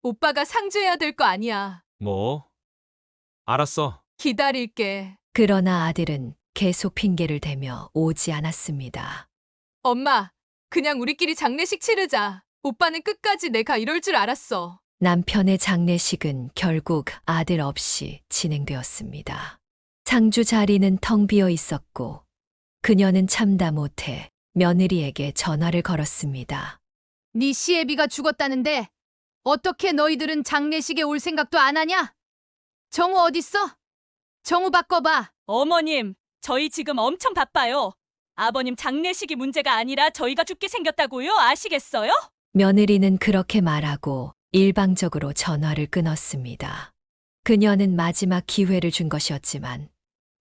오빠가 상주해야 될 거 아니야. 뭐? 알았어. 기다릴게. 그러나 아들은 계속 핑계를 대며 오지 않았습니다. 엄마, 그냥 우리끼리 장례식 치르자. 오빠는 끝까지 내가 이럴 줄 알았어. 남편의 장례식은 결국 아들 없이 진행되었습니다. 상주 자리는 텅 비어 있었고 그녀는 참다 못해 며느리에게 전화를 걸었습니다. 네 시애비가 죽었다는데 어떻게 너희들은 장례식에 올 생각도 안 하냐? 정우 어딨어? 정우 바꿔봐. 어머님, 저희 지금 엄청 바빠요. 아버님 장례식이 문제가 아니라 저희가 죽게 생겼다고요? 아시겠어요? 며느리는 그렇게 말하고 일방적으로 전화를 끊었습니다. 그녀는 마지막 기회를 준 것이었지만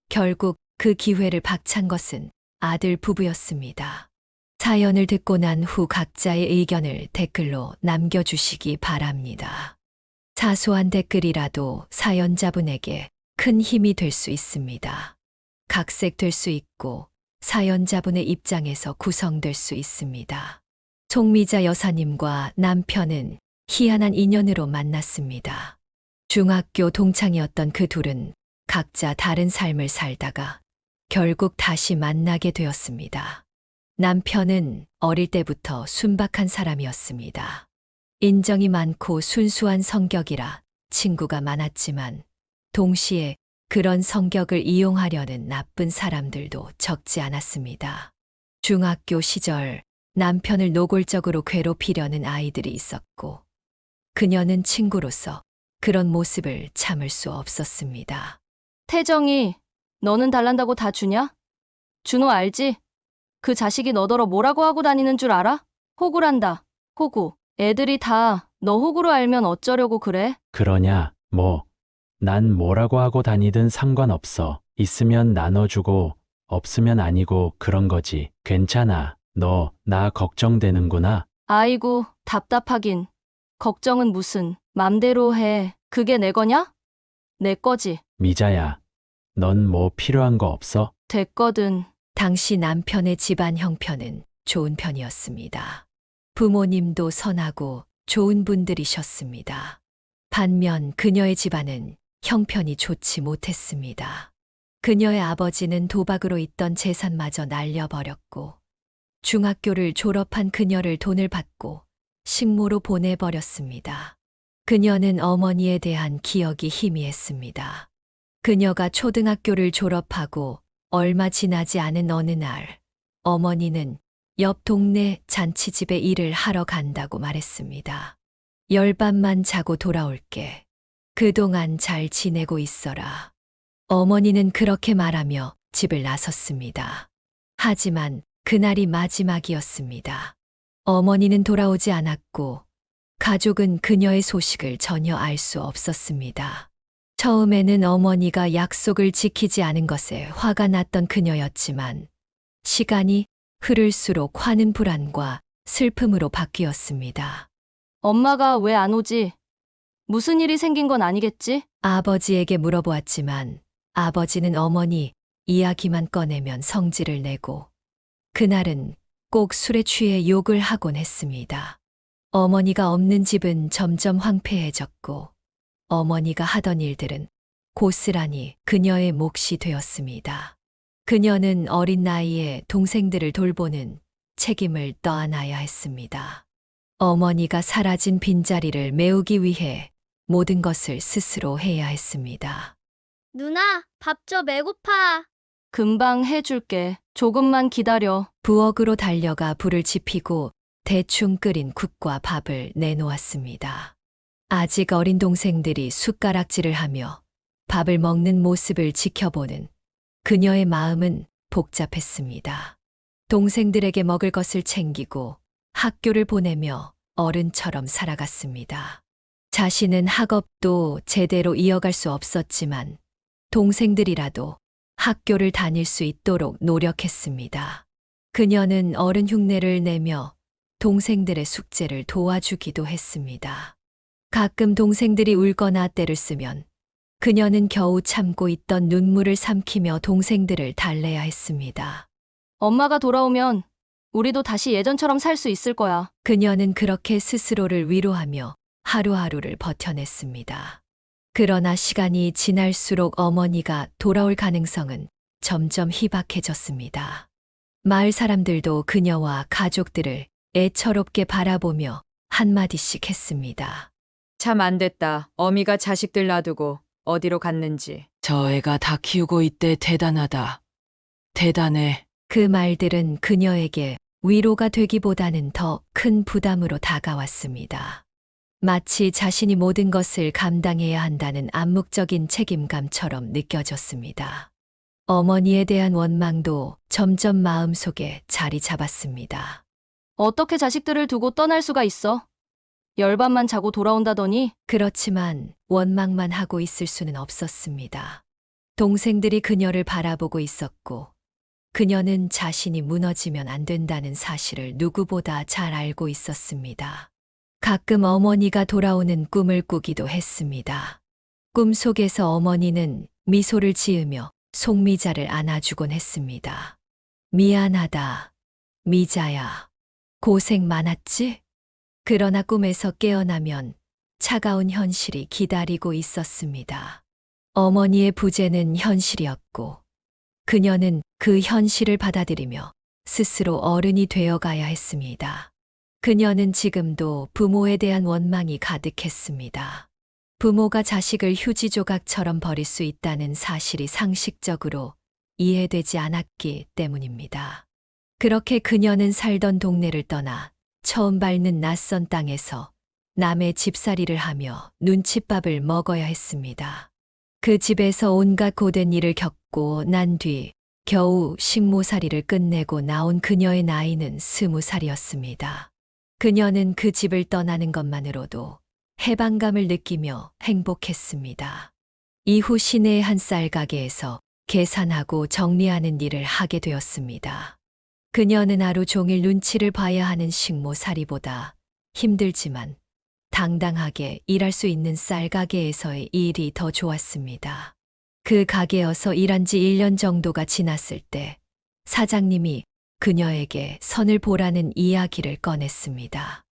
결국 그 기회를 박찬 것은 아들 부부였습니다. 사연을 듣고 난 후 각자의 의견을 댓글로 남겨주시기 바랍니다. 사소한 댓글이라도 사연자분에게 큰 힘이 될 수 있습니다. 각색될 수 있고 사연자분의 입장에서 구성될 수 있습니다. 송미자 여사님과 남편은 희한한 인연으로 만났습니다. 중학교 동창이었던 그 둘은 각자 다른 삶을 살다가 결국 다시 만나게 되었습니다. 남편은 어릴 때부터 순박한 사람이었습니다. 인정이 많고 순수한 성격이라 친구가 많았지만 동시에 그런 성격을 이용하려는 나쁜 사람들도 적지 않았습니다. 중학교 시절 남편을 노골적으로 괴롭히려는 아이들이 있었고 그녀는 친구로서 그런 모습을 참을 수 없었습니다. 태정이, 너는 달란다고 다 주냐? 준호 알지? 그 자식이 너더러 뭐라고 하고 다니는 줄 알아? 호구란다. 호구. 애들이 다 너 호구로 알면 어쩌려고 그래? 그러냐, 뭐. 난 뭐라고 하고 다니든 상관없어. 있으면 나눠주고, 없으면 아니고 그런 거지. 괜찮아. 너, 나 걱정되는구나. 아이고, 답답하긴. 걱정은 무슨. 맘대로 해. 그게 내 거냐? 내 거지. 미자야, 넌 뭐 필요한 거 없어? 됐거든. 당시 남편의 집안 형편은 좋은 편이었습니다. 부모님도 선하고 좋은 분들이셨습니다. 반면 그녀의 집안은 형편이 좋지 못했습니다. 그녀의 아버지는 도박으로 있던 재산마저 날려버렸고 중학교를 졸업한 그녀를 돈을 받고 식모로 보내버렸습니다. 그녀는 어머니에 대한 기억이 희미했습니다. 그녀가 초등학교를 졸업하고 얼마 지나지 않은 어느 날 어머니는 옆 동네 잔치집에 일을 하러 간다고 말했습니다. 열밤만 자고 돌아올게. 그동안 잘 지내고 있어라. 어머니는 그렇게 말하며 집을 나섰습니다. 하지만 그날이 마지막이었습니다. 어머니는 돌아오지 않았고 가족은 그녀의 소식을 전혀 알 수 없었습니다. 처음에는 어머니가 약속을 지키지 않은 것에 화가 났던 그녀였지만 시간이 흐를수록 화는 불안과 슬픔으로 바뀌었습니다. 엄마가 왜 안 오지? 무슨 일이 생긴 건 아니겠지? 아버지에게 물어보았지만 아버지는 어머니 이야기만 꺼내면 성질을 내고 그날은 꼭 술에 취해 욕을 하곤 했습니다. 어머니가 없는 집은 점점 황폐해졌고 어머니가 하던 일들은 고스란히 그녀의 몫이 되었습니다. 그녀는 어린 나이에 동생들을 돌보는 책임을 떠안아야 했습니다. 어머니가 사라진 빈자리를 메우기 위해 모든 것을 스스로 해야 했습니다. 누나, 밥 줘, 배고파. 금방 해줄게. 조금만 기다려. 부엌으로 달려가 불을 지피고 대충 끓인 국과 밥을 내놓았습니다. 아직 어린 동생들이 숟가락질을 하며 밥을 먹는 모습을 지켜보는 그녀의 마음은 복잡했습니다. 동생들에게 먹을 것을 챙기고 학교를 보내며 어른처럼 살아갔습니다. 자신은 학업도 제대로 이어갈 수 없었지만 동생들이라도 학교를 다닐 수 있도록 노력했습니다. 그녀는 어른 흉내를 내며 동생들의 숙제를 도와주기도 했습니다. 가끔 동생들이 울거나 떼를 쓰면 그녀는 겨우 참고 있던 눈물을 삼키며 동생들을 달래야 했습니다. 엄마가 돌아오면 우리도 다시 예전처럼 살 수 있을 거야. 그녀는 그렇게 스스로를 위로하며 하루하루를 버텨냈습니다. 그러나 시간이 지날수록 어머니가 돌아올 가능성은 점점 희박해졌습니다. 마을 사람들도 그녀와 가족들을 애처롭게 바라보며 한마디씩 했습니다. 참 안 됐다. 어미가 자식들 놔두고 어디로 갔는지. 저 애가 다 키우고 있대. 대단하다. 대단해. 그 말들은 그녀에게 위로가 되기보다는 더 큰 부담으로 다가왔습니다. 마치 자신이 모든 것을 감당해야 한다는 암묵적인 책임감처럼 느껴졌습니다. 어머니에 대한 원망도 점점 마음속에 자리 잡았습니다. 어떻게 자식들을 두고 떠날 수가 있어? 열밤만 자고 돌아온다더니 그렇지만 원망만 하고 있을 수는 없었습니다. 동생들이 그녀를 바라보고 있었고, 그녀는 자신이 무너지면 안 된다는 사실을 누구보다 잘 알고 있었습니다. 가끔 어머니가 돌아오는 꿈을 꾸기도 했습니다. 꿈속에서 어머니는 미소를 지으며 송미자를 안아주곤 했습니다. 미안하다, 미자야. 고생 많았지? 그러나 꿈에서 깨어나면 차가운 현실이 기다리고 있었습니다. 어머니의 부재는 현실이었고, 그녀는 그 현실을 받아들이며 스스로 어른이 되어가야 했습니다. 그녀는 지금도 부모에 대한 원망이 가득했습니다. 부모가 자식을 휴지 조각처럼 버릴 수 있다는 사실이 상식적으로 이해되지 않았기 때문입니다. 그렇게 그녀는 살던 동네를 떠나 처음 밟는 낯선 땅에서 남의 집살이를 하며 눈칫밥을 먹어야 했습니다. 그 집에서 온갖 고된 일을 겪고 난 뒤 겨우 식모살이를 끝내고 나온 그녀의 나이는 20살이었습니다. 그녀는 그 집을 떠나는 것만으로도 해방감을 느끼며 행복했습니다. 이후 시내의 한 쌀가게에서 계산하고 정리하는 일을 하게 되었습니다. 그녀는 하루 종일 눈치를 봐야 하는 식모살이보다 힘들지만 당당하게 일할 수 있는 쌀가게에서의 일이 더 좋았습니다. 그 가게여서 일한 지 1년 정도가 지났을 때 사장님이 그녀에게 선을 보라는 이야기를 꺼냈습니다.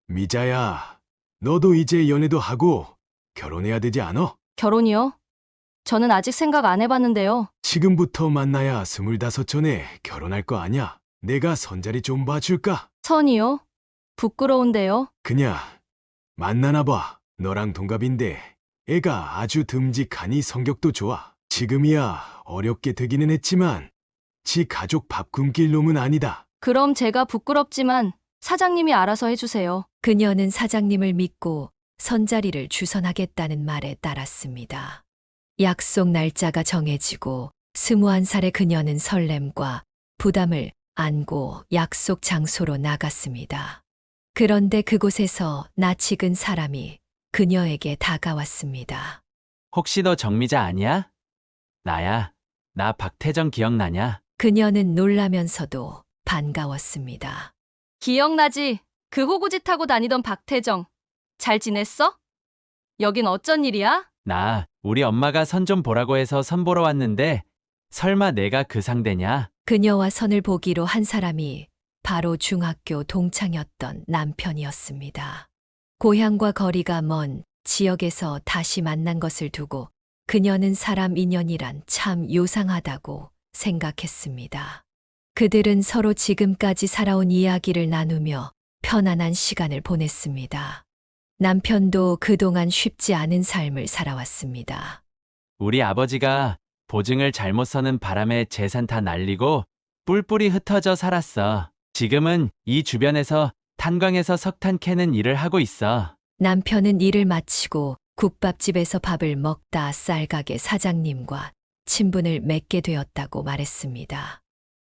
미자야, 너도 이제 연애도 하고 결혼해야 되지 않아? 결혼이요? 저는 아직 생각 안 해봤는데요. 지금부터 만나야 25 전에 결혼할 거 아냐? 내가 선자리 좀 봐줄까? 선이요? 부끄러운데요. 그냥 만나나 봐. 너랑 동갑인데 애가 아주 듬직하니 성격도 좋아. 지금이야 어렵게 되기는 했지만 지 가족 밥 굶길 놈은 아니다. 그럼 제가 부끄럽지만 사장님이 알아서 해주세요. 그녀는 사장님을 믿고 선자리를 주선하겠다는 말에 따랐습니다. 약속 날짜가 정해지고 21살의 그녀는 설렘과 부담을 안고 약속 장소로 나갔습니다. 그런데 그곳에서 낯익은 사람이 그녀에게 다가왔습니다. 혹시 너 정미자 아니야? 나야. 나 박태정 기억나냐? 그녀는 놀라면서도 반가웠습니다. 기억나지? 그 호구짓 하고 다니던 박태정. 잘 지냈어? 여긴 어쩐 일이야? 나 우리 엄마가 선 좀 보라고 해서 선 보러 왔는데 설마 내가 그 상대냐? 그녀와 선을 보기로 한 사람이 바로 중학교 동창이었던 남편이었습니다. 고향과 거리가 먼 지역에서 다시 만난 것을 두고 그녀는 사람 인연이란 참 요상하다고 생각했습니다. 그들은 서로 지금까지 살아온 이야기를 나누며 편안한 시간을 보냈습니다. 남편도 그동안 쉽지 않은 삶을 살아왔습니다. 우리 아버지가 보증을 잘못 서는 바람에 재산 다 날리고 뿔뿔이 흩어져 살았어. 지금은 이 주변에서 탄광에서 석탄 캐는 일을 하고 있어. 남편은 일을 마치고 국밥집에서 밥을 먹다 쌀가게 사장님과 친분을 맺게 되었다고 말했습니다.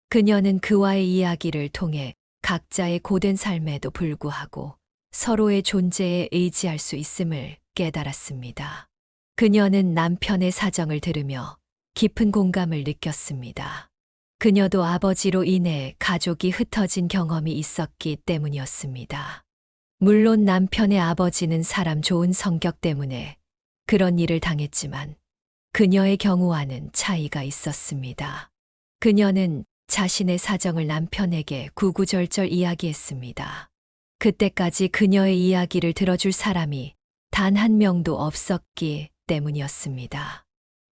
그녀는 그와의 이야기를 통해 각자의 고된 삶에도 불구하고 서로의 존재에 의지할 수 있음을 깨달았습니다. 그녀는 남편의 사정을 들으며 깊은 공감을 느꼈습니다. 그녀도 아버지로 인해 가족이 흩어진 경험이 있었기 때문이었습니다. 물론 남편의 아버지는 사람 좋은 성격 때문에 그런 일을 당했지만 그녀의 경우와는 차이가 있었습니다. 그녀는 자신의 사정을 남편에게 구구절절 이야기했습니다. 그때까지 그녀의 이야기를 들어줄 사람이 단 한 명도 없었기 때문이었습니다.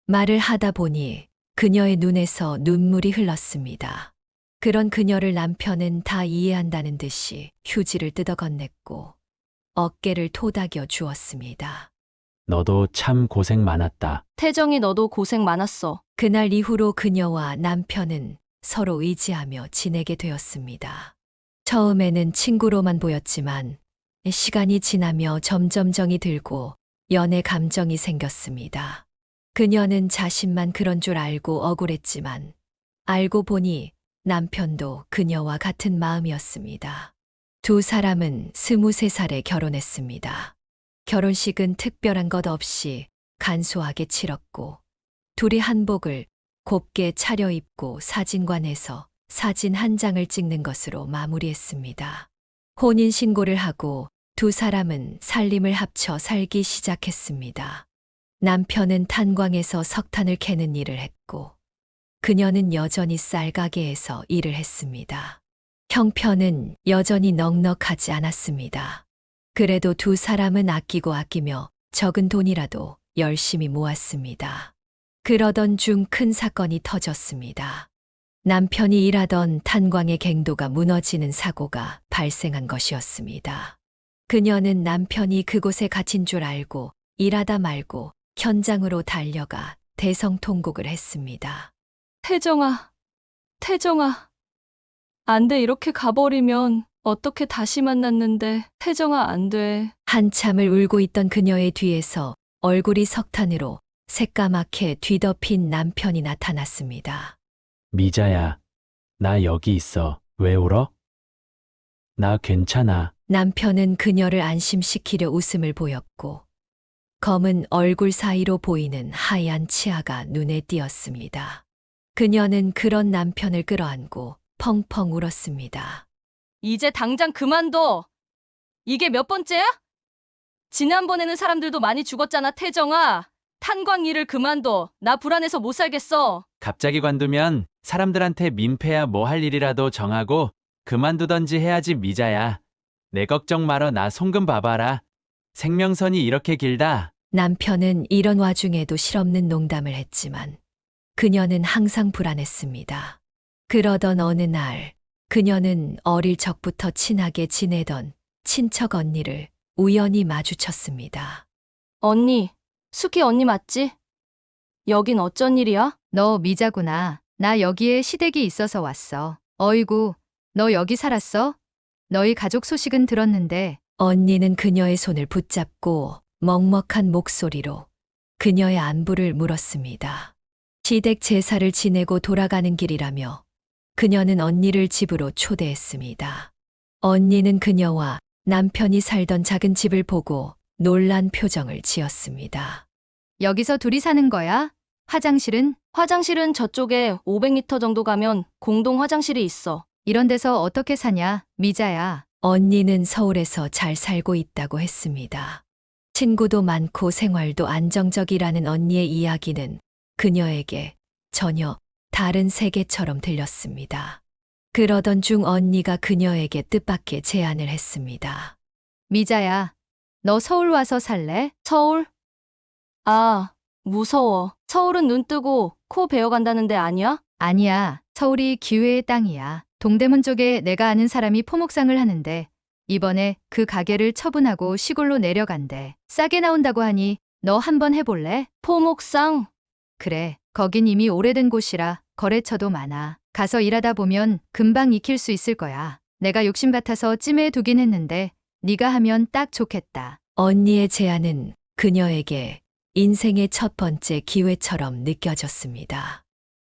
말을 하다 보니 그녀의 눈에서 눈물이 흘렀습니다. 그런 그녀를 남편은 다 이해한다는 듯이 휴지를 뜯어 건넸고 어깨를 토닥여 주었습니다. 너도 참 고생 많았다. 태정이 너도 고생 많았어. 그날 이후로 그녀와 남편은 서로 의지하며 지내게 되었습니다. 처음에는 친구로만 보였지만 시간이 지나며 점점 정이 들고 연애 감정이 생겼습니다. 그녀는 자신만 그런 줄 알고 억울했지만 알고 보니 남편도 그녀와 같은 마음이었습니다. 두 사람은 23살에 결혼했습니다. 결혼식은 특별한 것 없이 간소하게 치렀고 둘이 한복을 곱게 차려입고 사진관에서 사진 한 장을 찍는 것으로 마무리했습니다. 혼인신고를 하고 두 사람은 살림을 합쳐 살기 시작했습니다. 남편은 탄광에서 석탄을 캐는 일을 했고 그녀는 여전히 쌀가게에서 일을 했습니다. 형편은 여전히 넉넉하지 않았습니다. 그래도 두 사람은 아끼고 아끼며 적은 돈이라도 열심히 모았습니다. 그러던 중 큰 사건이 터졌습니다. 남편이 일하던 탄광의 갱도가 무너지는 사고가 발생한 것이었습니다. 그녀는 남편이 그곳에 갇힌 줄 알고 일하다 말고 현장으로 달려가 대성통곡을 했습니다. 태정아, 태정아. 안 돼, 이렇게 가버리면 어떻게 다시 만났는데. 태정아, 안 돼. 한참을 울고 있던 그녀의 뒤에서 얼굴이 석탄으로 새까맣게 뒤덮인 남편이 나타났습니다. 미자야, 나 여기 있어. 왜 울어? 나 괜찮아. 남편은 그녀를 안심시키려 웃음을 보였고 검은 얼굴 사이로 보이는 하얀 치아가 눈에 띄었습니다. 그녀는 그런 남편을 끌어안고 펑펑 울었습니다. 이제 당장 그만둬. 이게 몇 번째야? 지난번에는 사람들도 많이 죽었잖아, 태정아. 탄광 일을 그만둬. 나 불안해서 못 살겠어. 갑자기 관두면 사람들한테 민폐야 뭐 할 일이라도 정하고 그만두던지 해야지 미자야. 내 걱정 말어. 나 송금 봐봐라. 생명선이 이렇게 길다. 남편은 이런 와중에도 실없는 농담을 했지만 그녀는 항상 불안했습니다. 그러던 어느 날 그녀는 어릴 적부터 친하게 지내던 친척 언니를 우연히 마주쳤습니다. 언니, 수키 언니 맞지? 여긴 어쩐 일이야? 너 미자구나. 나 여기에 시댁이 있어서 왔어. 어이구, 너 여기 살았어? 너희 가족 소식은 들었는데. 언니는 그녀의 손을 붙잡고 먹먹한 목소리로 그녀의 안부를 물었습니다. 시댁 제사를 지내고 돌아가는 길이라며 그녀는 언니를 집으로 초대했습니다. 언니는 그녀와 남편이 살던 작은 집을 보고 놀란 표정을 지었습니다. 여기서 둘이 사는 거야? 화장실은? 화장실은 저쪽에 500m 정도 가면 공동 화장실이 있어. 이런 데서 어떻게 사냐, 미자야. 언니는 서울에서 잘 살고 있다고 했습니다. 친구도 많고 생활도 안정적이라는 언니의 이야기는 그녀에게 전혀 다른 세계처럼 들렸습니다. 그러던 중 언니가 그녀에게 뜻밖의 제안을 했습니다. 미자야, 너 서울 와서 살래? 서울? 아, 무서워. 서울은 눈 뜨고 코 베어간다는 데 아니야? 아니야, 서울이 기회의 땅이야. 동대문 쪽에 내가 아는 사람이 포목상을 하는데 이번에 그 가게를 처분하고 시골로 내려간대. 싸게 나온다고 하니 너 한번 해볼래? 포목상? 그래, 거긴 이미 오래된 곳이라 거래처도 많아. 가서 일하다 보면 금방 익힐 수 있을 거야. 내가 욕심 같아서 찜해 두긴 했는데 네가 하면 딱 좋겠다. 언니의 제안은 그녀에게 인생의 첫 번째 기회처럼 느껴졌습니다.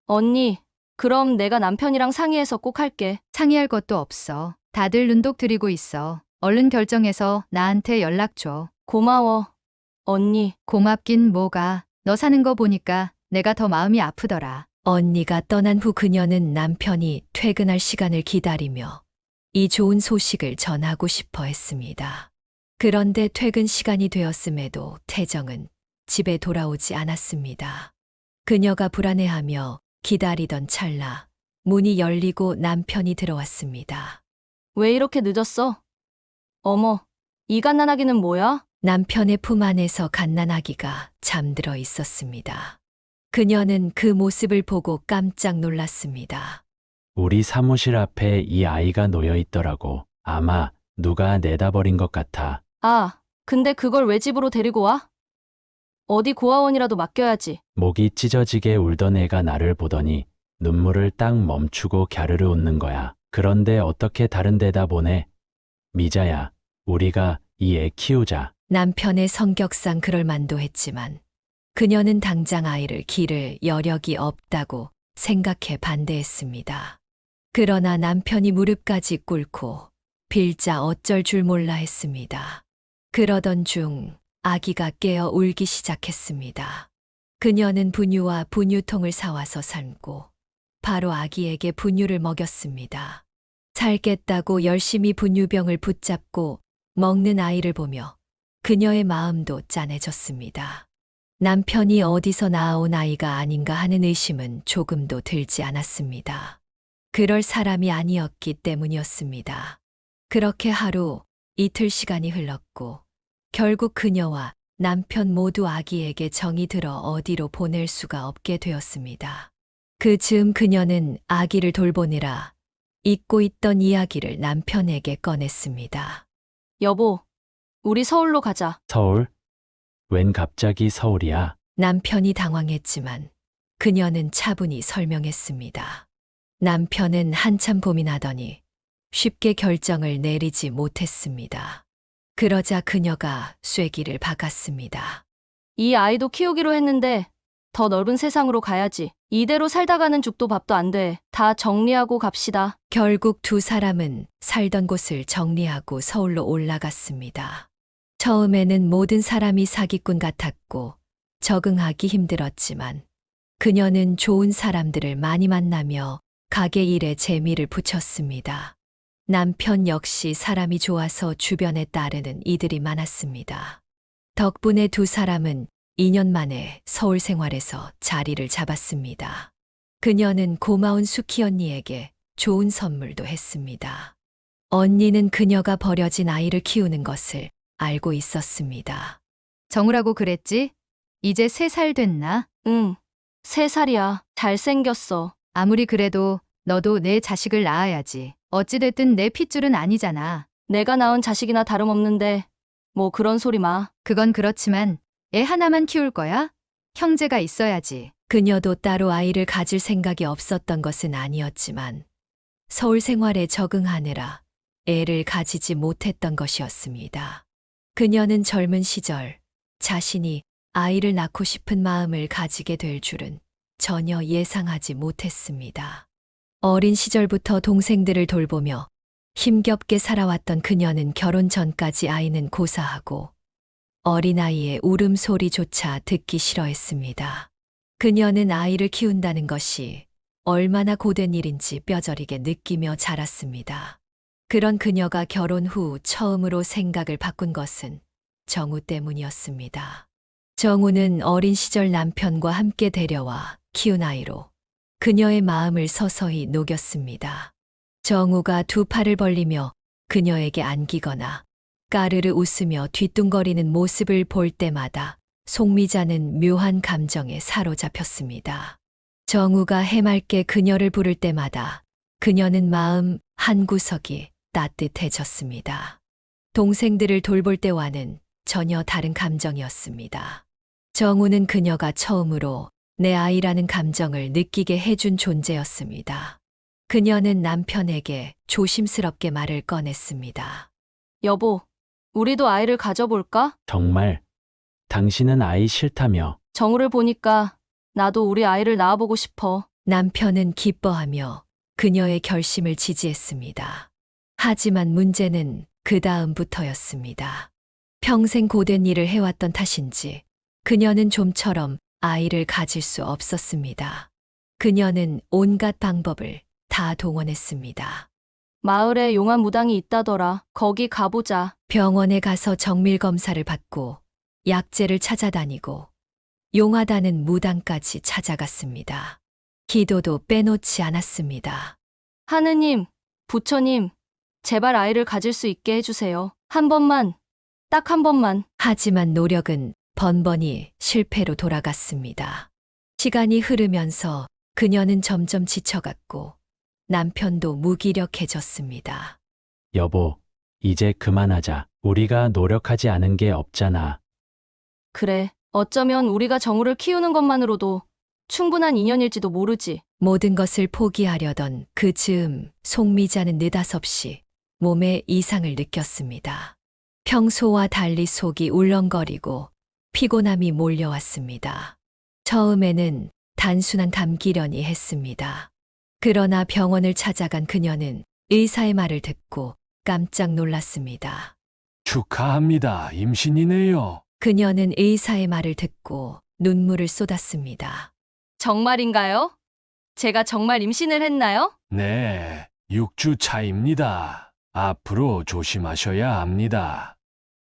언니, 그럼 내가 남편이랑 상의해서 꼭 할게. 상의할 것도 없어. 다들 눈독 들이고 있어. 얼른 결정해서 나한테 연락 줘. 고마워, 언니. 고맙긴 뭐가. 너 사는 거 보니까 내가 더 마음이 아프더라. 언니가 떠난 후 그녀는 남편이 퇴근할 시간을 기다리며 이 좋은 소식을 전하고 싶어 했습니다. 그런데 퇴근 시간이 되었음에도 태정은 집에 돌아오지 않았습니다. 그녀가 불안해하며 기다리던 찰나 문이 열리고 남편이 들어왔습니다. 왜 이렇게 늦었어? 어머, 이 갓난아기는 뭐야? 남편의 품 안에서 갓난아기가 잠들어 있었습니다. 그녀는 그 모습을 보고 깜짝 놀랐습니다. 우리 사무실 앞에 이 아이가 놓여 있더라고. 아마 누가 내다 버린 것 같아. 아, 근데 그걸 왜 집으로 데리고 와? 어디 고아원이라도 맡겨야지. 목이 찢어지게 울던 애가 나를 보더니 눈물을 딱 멈추고 갸르르 웃는 거야. 그런데 어떻게 다른 데다 보내? 미자야, 우리가 이 애 키우자. 남편의 성격상 그럴 만도 했지만 그녀는 당장 아이를 기를 여력이 없다고 생각해 반대했습니다. 그러나 남편이 무릎까지 꿇고 빌자 어쩔 줄 몰라 했습니다. 그러던 중 아기가 깨어 울기 시작했습니다. 그녀는 분유와 분유통을 사와서 삶고 바로 아기에게 분유를 먹였습니다. 살겠다고 열심히 분유병을 붙잡고 먹는 아이를 보며 그녀의 마음도 짠해졌습니다. 남편이 어디서 낳아온 아이가 아닌가 하는 의심은 조금도 들지 않았습니다. 그럴 사람이 아니었기 때문이었습니다. 그렇게 하루, 이틀 시간이 흘렀고 결국 그녀와 남편 모두 아기에게 정이 들어 어디로 보낼 수가 없게 되었습니다. 그 즈음 그녀는 아기를 돌보느라 잊고 있던 이야기를 남편에게 꺼냈습니다. 여보, 우리 서울로 가자. 서울? 웬 갑자기 서울이야? 남편이 당황했지만 그녀는 차분히 설명했습니다. 남편은 한참 고민하더니 쉽게 결정을 내리지 못했습니다. 그러자 그녀가 쐐기를 박았습니다. 이 아이도 키우기로 했는데 더 넓은 세상으로 가야지. 이대로 살다가는 죽도 밥도 안 돼. 다 정리하고 갑시다. 결국 두 사람은 살던 곳을 정리하고 서울로 올라갔습니다. 처음에는 모든 사람이 사기꾼 같았고 적응하기 힘들었지만 그녀는 좋은 사람들을 많이 만나며 가게 일에 재미를 붙였습니다. 남편 역시 사람이 좋아서 주변에 따르는 이들이 많았습니다. 덕분에 두 사람은 2년 만에 서울 생활에서 자리를 잡았습니다. 그녀는 고마운 수키 언니에게 좋은 선물도 했습니다. 언니는 그녀가 버려진 아이를 키우는 것을 알고 있었습니다. 정우라고 그랬지? 이제 3살 됐나? 응, 3살이야. 잘생겼어. 아무리 그래도 너도 내 자식을 낳아야지. 어찌됐든 내 핏줄은 아니잖아. 내가 낳은 자식이나 다름없는데 뭐 그런 소리 마. 그건 그렇지만 애 하나만 키울 거야? 형제가 있어야지. 그녀도 따로 아이를 가질 생각이 없었던 것은 아니었지만 서울 생활에 적응하느라 애를 가지지 못했던 것이었습니다. 그녀는 젊은 시절 자신이 아이를 낳고 싶은 마음을 가지게 될 줄은 전혀 예상하지 못했습니다. 어린 시절부터 동생들을 돌보며 힘겹게 살아왔던 그녀는 결혼 전까지 아이는 고사하고 어린아이의 울음소리조차 듣기 싫어했습니다. 그녀는 아이를 키운다는 것이 얼마나 고된 일인지 뼈저리게 느끼며 자랐습니다. 그런 그녀가 결혼 후 처음으로 생각을 바꾼 것은 정우 때문이었습니다. 정우는 어린 시절 남편과 함께 데려와 키운 아이로 그녀의 마음을 서서히 녹였습니다. 정우가 두 팔을 벌리며 그녀에게 안기거나 까르르 웃으며 뒤뚱거리는 모습을 볼 때마다 송미자는 묘한 감정에 사로잡혔습니다. 정우가 해맑게 그녀를 부를 때마다 그녀는 마음 한구석이 따뜻해졌습니다. 동생들을 돌볼 때와는 전혀 다른 감정이었습니다. 정우는 그녀가 처음으로 내 아이라는 감정을 느끼게 해준 존재였습니다. 그녀는 남편에게 조심스럽게 말을 꺼냈습니다. 여보, 우리도 아이를 가져볼까? 정말? 당신은 아이 싫다며. 정우를 보니까 나도 우리 아이를 낳아보고 싶어. 남편은 기뻐하며 그녀의 결심을 지지했습니다. 하지만 문제는 그 다음부터였습니다. 평생 고된 일을 해왔던 탓인지 그녀는 좀처럼 아이를 가질 수 없었습니다. 그녀는 온갖 방법을 다 동원했습니다. 마을에 용한 무당이 있다더라. 거기 가보자. 병원에 가서 정밀 검사를 받고 약재를 찾아다니고 용하다는 무당까지 찾아갔습니다. 기도도 빼놓지 않았습니다. 하느님, 부처님, 제발 아이를 가질 수 있게 해주세요. 한 번만, 딱 한 번만. 하지만 노력은 번번이 실패로 돌아갔습니다. 시간이 흐르면서 그녀는 점점 지쳐갔고 남편도 무기력해졌습니다. 여보, 이제 그만하자. 우리가 노력하지 않은 게 없잖아. 그래, 어쩌면 우리가 정우를 키우는 것만으로도 충분한 인연일지도 모르지. 모든 것을 포기하려던 그 즈음 송미자는 느닷없이 몸에 이상을 느꼈습니다. 평소와 달리 속이 울렁거리고 피곤함이 몰려왔습니다. 처음에는 단순한 감기려니 했습니다. 그러나 병원을 찾아간 그녀는 의사의 말을 듣고 깜짝 놀랐습니다. 축하합니다. 임신이네요. 그녀는 의사의 말을 듣고 눈물을 쏟았습니다. 정말인가요? 제가 정말 임신을 했나요? 네, 6주 차입니다. 앞으로 조심하셔야 합니다.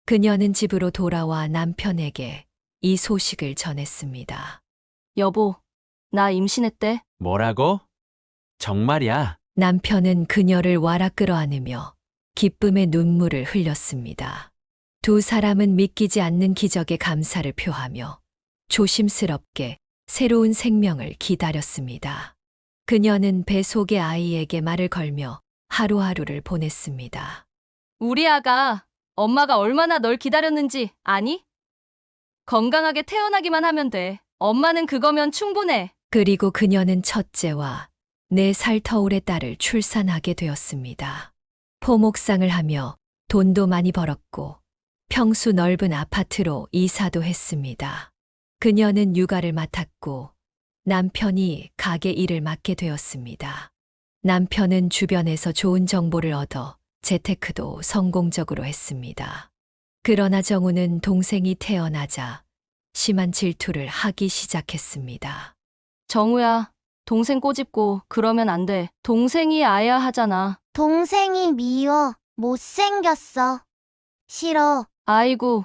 그녀는 집으로 돌아와 남편에게 이 소식을 전했습니다. 여보, 나 임신했대. 뭐라고? 정말이야? 남편은 그녀를 와락 끌어안으며 기쁨의 눈물을 흘렸습니다. 두 사람은 믿기지 않는 기적에 감사를 표하며 조심스럽게 새로운 생명을 기다렸습니다. 그녀는 배 속의 아이에게 말을 걸며 하루하루를 보냈습니다. 우리 아가 엄마가 얼마나 널 기다렸는지 아니? 건강하게 태어나기만 하면 돼. 엄마는 그거면 충분해. 그리고 그녀는 첫째와 4살 터울의 딸을 출산하게 되었습니다. 포목상을 하며 돈도 많이 벌었고 평수 넓은 아파트로 이사도 했습니다. 그녀는 육아를 맡았고 남편이 가게 일을 맡게 되었습니다. 남편은 주변에서 좋은 정보를 얻어 재테크도 성공적으로 했습니다. 그러나 정우는 동생이 태어나자 심한 질투를 하기 시작했습니다. 정우야, 동생 꼬집고 그러면 안 돼. 동생이 아야 하잖아. 동생이 미워. 못생겼어. 싫어. 아이고,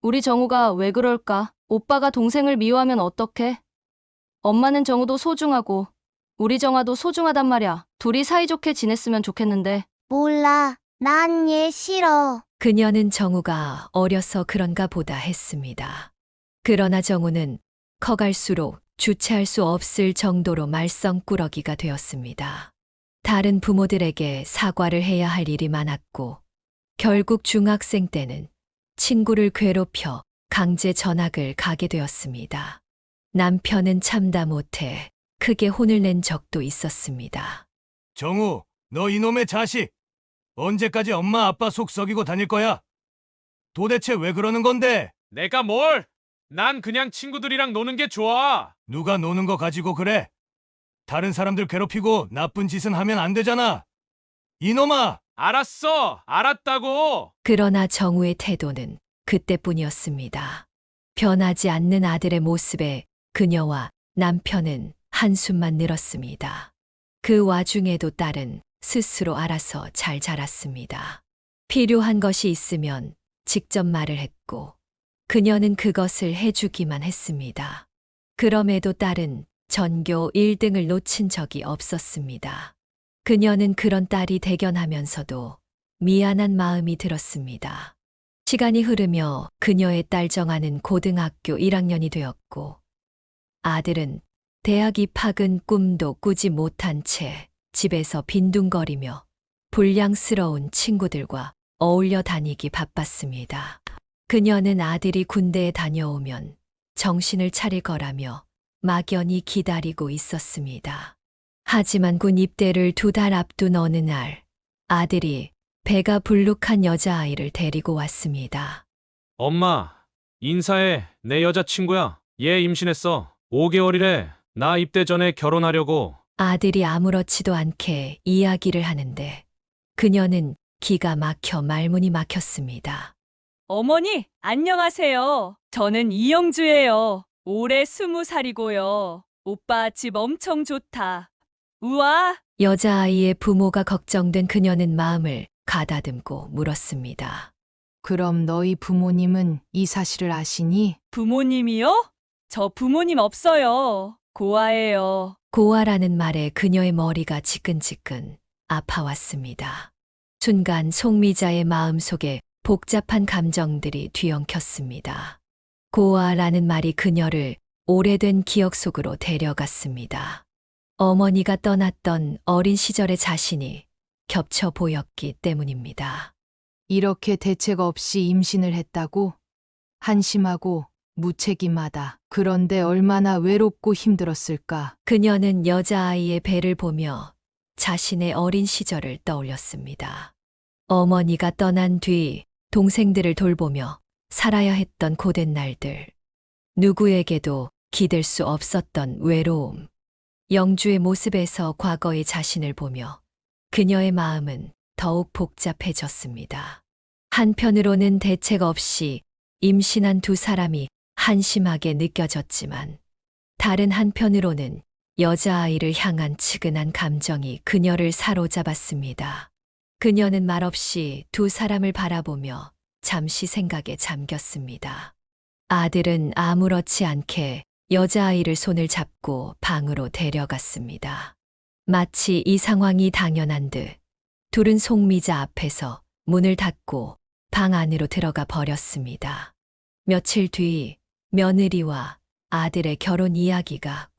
우리 정우가 왜 그럴까? 오빠가 동생을 미워하면 어떡해? 엄마는 정우도 소중하고 우리 정아도 소중하단 말이야. 둘이 사이좋게 지냈으면 좋겠는데. 몰라. 난 얘 싫어. 그녀는 정우가 어려서 그런가 보다 했습니다. 그러나 정우는 커갈수록 주체할 수 없을 정도로 말썽꾸러기가 되었습니다. 다른 부모들에게 사과를 해야 할 일이 많았고 결국 중학생 때는 친구를 괴롭혀 강제 전학을 가게 되었습니다. 남편은 참다 못해 크게 혼을 낸 적도 있었습니다. 정우, 너 이놈의 자식! 언제까지 엄마 아빠 속 썩이고 다닐 거야? 도대체 왜 그러는 건데? 내가 뭘? 난 그냥 친구들이랑 노는 게 좋아. 누가 노는 거 가지고 그래? 다른 사람들 괴롭히고 나쁜 짓은 하면 안 되잖아. 이놈아! 알았어. 알았다고. 그러나 정우의 태도는 그때뿐이었습니다. 변하지 않는 아들의 모습에 그녀와 남편은 한숨만 늘었습니다. 그 와중에도 딸은 스스로 알아서 잘 자랐습니다. 필요한 것이 있으면 직접 말을 했고 그녀는 그것을 해주기만 했습니다. 그럼에도 딸은 전교 1등을 놓친 적이 없었습니다. 그녀는 그런 딸이 대견하면서도 미안한 마음이 들었습니다. 시간이 흐르며 그녀의 딸 정아는 고등학교 1학년이 되었고 아들은 대학 입학은 꿈도 꾸지 못한 채 집에서 빈둥거리며 불량스러운 친구들과 어울려 다니기 바빴습니다. 그녀는 아들이 군대에 다녀오면 정신을 차릴 거라며 막연히 기다리고 있었습니다. 하지만 군 입대를 2달 앞둔 어느 날 아들이 배가 불룩한 여자아이를 데리고 왔습니다. 엄마, 인사해. 내 여자친구야. 얘 임신했어. 5개월이래. 나 입대 전에 결혼하려고. 아들이 아무렇지도 않게 이야기를 하는데 그녀는 기가 막혀 말문이 막혔습니다. 어머니, 안녕하세요. 저는 이영주예요. 올해 20살이고요. 오빠 집 엄청 좋다. 우와, 여자아이의 부모가 걱정된 그녀는 마음을 가다듬고 물었습니다. 그럼 너희 부모님은 이 사실을 아시니? 부모님이요? 저 부모님 없어요. 고아예요. 고아라는 말에 그녀의 머리가 지끈지끈 아파왔습니다. 순간 송미자의 마음속에 복잡한 감정들이 뒤엉켰습니다. 고아라는 말이 그녀를 오래된 기억 속으로 데려갔습니다. 어머니가 떠났던 어린 시절의 자신이 겹쳐 보였기 때문입니다. 이렇게 대책 없이 임신을 했다고? 한심하고 무책임하다. 그런데 얼마나 외롭고 힘들었을까? 그녀는 여자아이의 배를 보며 자신의 어린 시절을 떠올렸습니다. 어머니가 떠난 뒤 동생들을 돌보며 살아야 했던 고된 날들. 누구에게도 기댈 수 없었던 외로움. 영주의 모습에서 과거의 자신을 보며 그녀의 마음은 더욱 복잡해졌습니다. 한편으로는 대책 없이 임신한 두 사람이 한심하게 느껴졌지만 다른 한편으로는 여자아이를 향한 측은한 감정이 그녀를 사로잡았습니다. 그녀는 말없이 두 사람을 바라보며 잠시 생각에 잠겼습니다. 아들은 아무렇지 않게 여자아이를 손을 잡고 방으로 데려갔습니다. 마치 이 상황이 당연한 듯 둘은 송미자 앞에서 문을 닫고 방 안으로 들어가 버렸습니다. 며칠 뒤 며느리와 아들의 결혼 이야기가